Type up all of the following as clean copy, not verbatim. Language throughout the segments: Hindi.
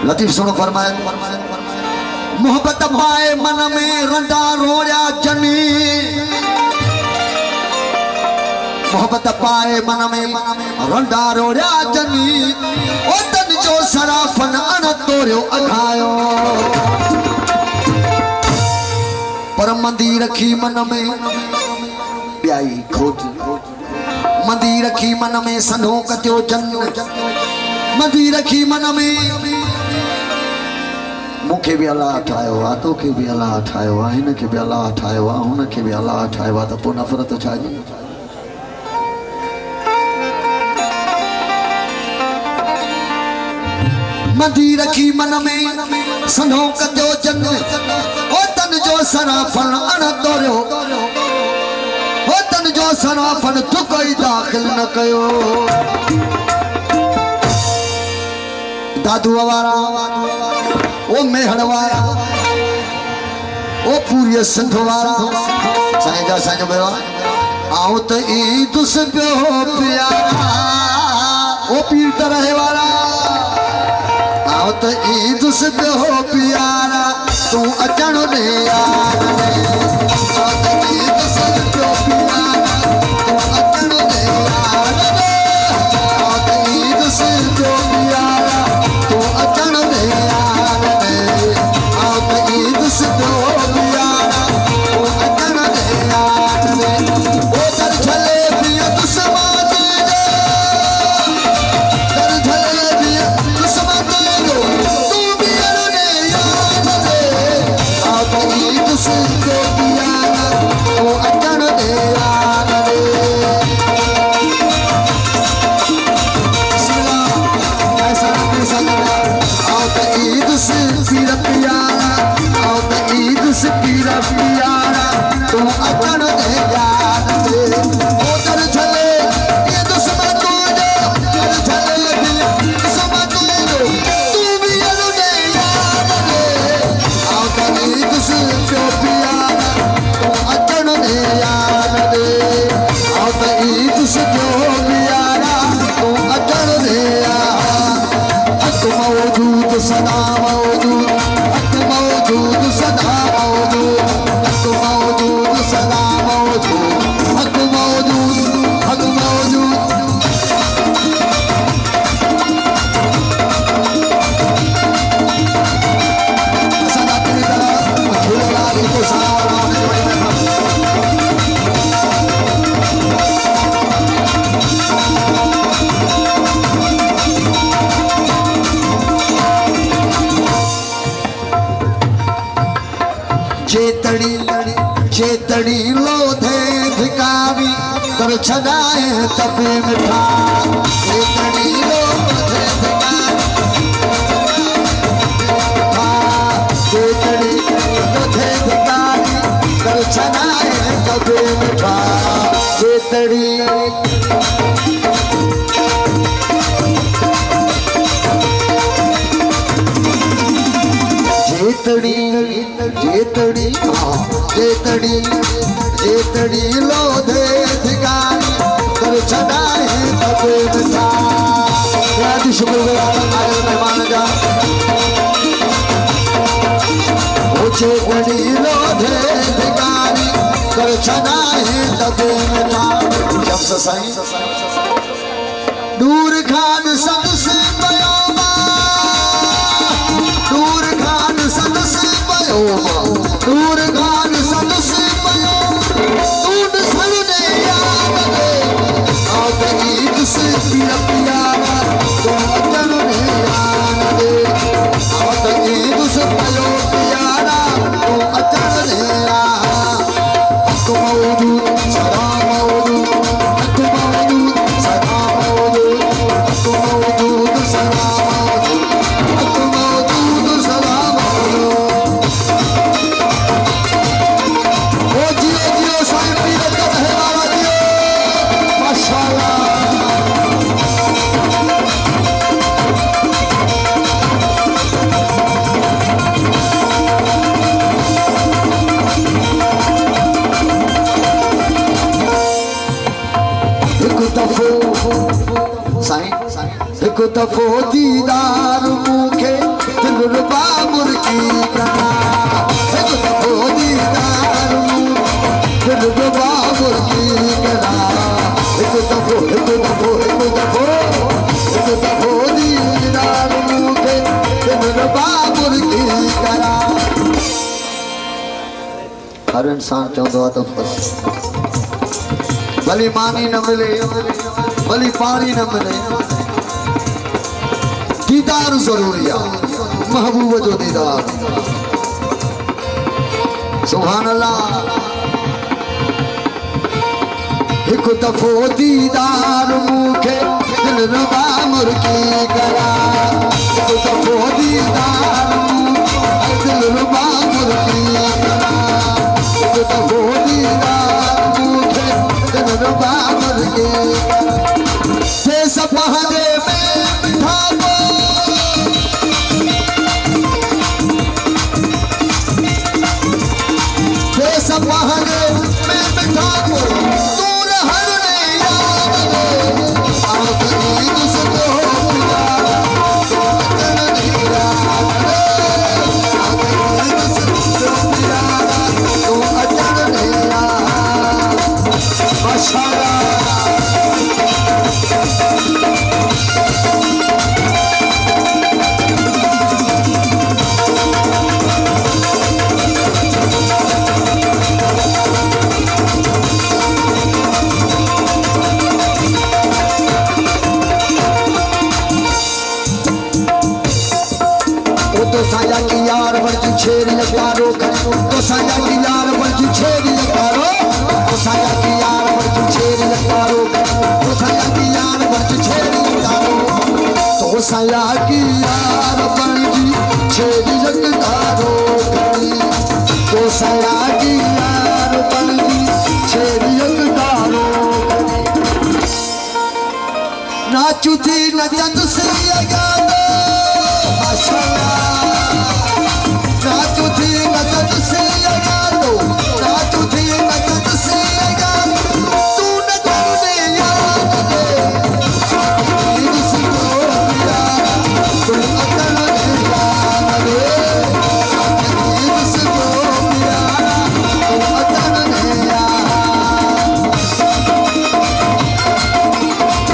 लतीफ सुनो फरमाए मोहब्बत पाए मन में रंडा रोया जनी मोहब्बत पाए मन में रंडा रोया जनी ओ तन जो सराफन अन तोरियो अघायो पर मंदी रखी मन में ब्याई खोज मंदी रखी मन में सनो कत्यो जन मंदी रखी मन में मुखे भी अल्लाह ठायो आ तोखे भी अल्लाह ठायो आ हिन के भी अल्लाह ठायो आ हुन के भी अल्लाह ठायो आ त पोइ नफ़रत छा जी मंदी रखी मन में सनो कत्यो जन ओ तन जो सराफन अण तोरियो ओ तन जो सराफन तू कोई दाखिल न कयो दादू वारा ओ मेहड़ वारा ओ पूरी सिंध वारा साईं जा साईं जो आऊं त ई दुस पियो प्यारा ओ पीर त रहे वारा आऊं त ई दुस पियो प्यारा तू अचण दे यार चेतड़ी लोधे धिकावी कर छदाए तपे मिठा चेतड़ी लोधे चेतड़ी लोधे धिकावी कर छदाए तपे मिठा चेतड़ी जेतड़ी जेतड़ी जेतड़ी जेतड़ी लोधे धिगानी कर छदाए तबे मिठा याद शुक्रगुजार आए मेहमान जा ओ जेतड़ी लोधे धिगानी कर छदाए तबे मिठा शब्द साईं दूर खान सद से बयोमा दूर खान सद से बयोमा दूर खान सद से बयोमा तूने सलने याद दे आओ ईद से प्यारा तो अचन ने याद दे आओ ईद से पयो प्यारा तो अचन ने याद हक मौजूद सदा मौजूद हक मौजूद सदा मौजूद हक मौजूद सदा मौजूद हक मौजूद सदा मौजूद ओ जियो जियो साईं पीर का रहे वाला जियो माशाअल्लाह एक दफो दीदार मुखे हर इंसान चाहता तो भली मानी न मिले भली पानी न मिले दीदार जरूरी है महबूब जो दीदार सुभान अल्लाह एक दफो दीदार मुखे दिल रबा मुर्गी करा एक दफो दीदार मुखे दिल रबा मुर्गी करा एक दफो दीदार मुखे दिल रबा मुर्गी से सपहरे में बिठाओ से सपहरे में बिठाओ साया की यार वर्जी छेरी लगारो तो साया की यार वर्जी छेरी लगारो तो साया की यार वर्जी छेरी लगारो तो साया की यार वर्जी छेरी लगारो तो साया की यार वर्जी छेरी लगारो तो साया की यार वर्जी छेरी लगारो नाचू थी नचत से याद माशाअल्लाह नाचू थी नचत से यादो नाचू थी नचत से यादो तू न करने याद दे दिल से पिया तू न करने याद दे दिल से पिया तू न करने याद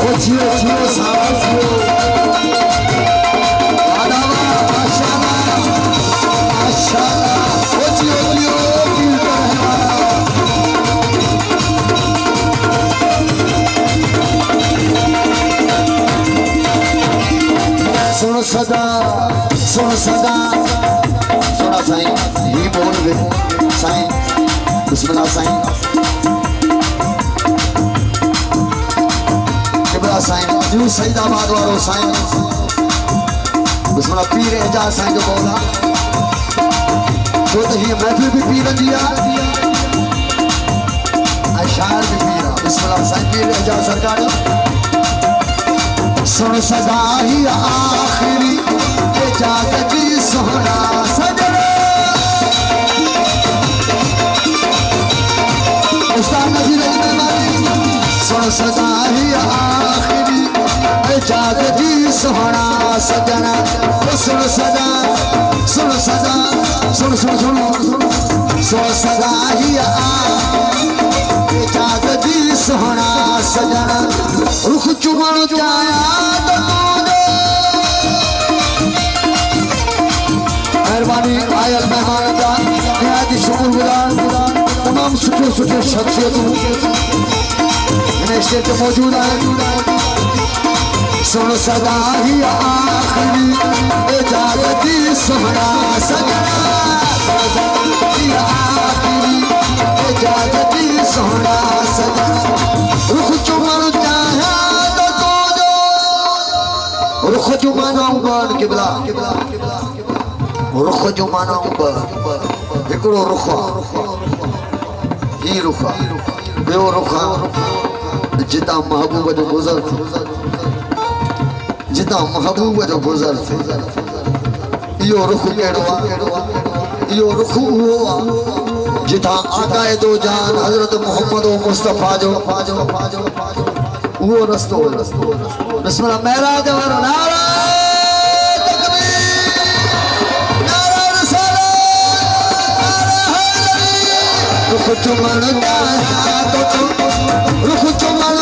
ओ जियो जियो साथियो सुनो सदा सुना साईं ही बोल वे साईं बिस्मिल्लाह साईं किबला साईं न्यू सईदाबाद वालो साईं बिस्मिल्लाह पीर एजाज साईं जो बोला तो ही महफिल भी पीर दिया अशार भी पीर बिस्मिल्लाह साईं पीर एजाज सरकार सुन सदा ही आखिरी इजाजत जी सोना सजना उस्ताद नजीर मेहमानी सुन सदा ही आखिरी इजाजत जी सोना सजना सुन सदा सुन सदा सुन सुन सुन सुन सदा ही इजाजत जी सोना सजना रुख चुमण जाया मेहरबानी आयल मेहमान निहायती शुक्रगुजार तमाम सुठे सुठे शख्सियतों स्टेज पे मौजूद है सुन सदा ही आखिरी इजाजत सोहना सजना आखिरी इजाजत सोहना सजना रुख चुमन चाहे रुख जो मानाऊं बान किबला रुख जो मानाऊं बान हिकड़ो रुख ही रुख ॿियो रुख जितां महबूब जो गुज़र जितां महबूब जो गुज़र थे इहो रुख कहिड़ो आहे इहो रुख उहो आहे जितां आकाए दो जान हज़रत मोहम्मद मुस्तफ़ा जो वो रस्तो बिस्मिल्लाह मेराज वाला नारा तकबीर नारा रिसालत नारा हैदरी रुख चुमन चाहा तो रुख चुमन